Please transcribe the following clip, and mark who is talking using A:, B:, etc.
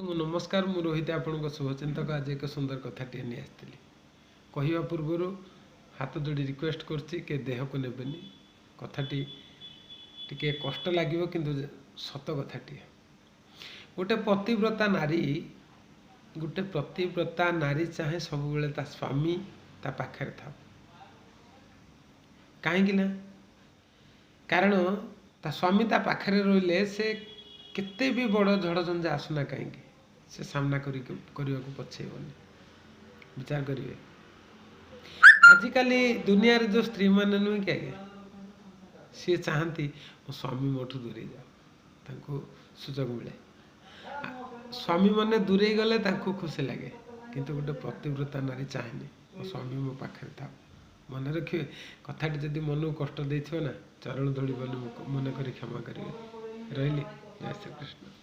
A: नमस्कार मु रोहित आपण शुभचिंतक आज एक सुंदर कथाटे नहीं आसती कहवा पूर्वर हाथ जोड़ी रिक्वेस्ट कर देह को नेबेनि कथाटी टिके कष्ट लगे किंतु सत कथाटी गोटे पतिव्रता नारी चाहे सब बेले ता स्वामी ता पाखे था कहीं ना कारण ता स्वामी ता पाखे रहिले से केते भी बड़ झड़ झंझा आसुना कहीं से सामना करने को पछेबनी विचार करेंगे। आजिकल दुनिया रे जो स्त्री मैंने नुहे क्या सी चाहती मो स्वामी मोठू दूरे जाओ सुजोग मिले स्वामी मैंने दूरे गले खुशी लगे किंतु गोटे पतिव्रता नारी चाहेनी मो स्वामी मो पाखे था मन रखिए कथाटी जदि मन को कष्ट देना चरण धोड़ी मन कर क्षमा करेंगे रही जय श्री कृष्ण।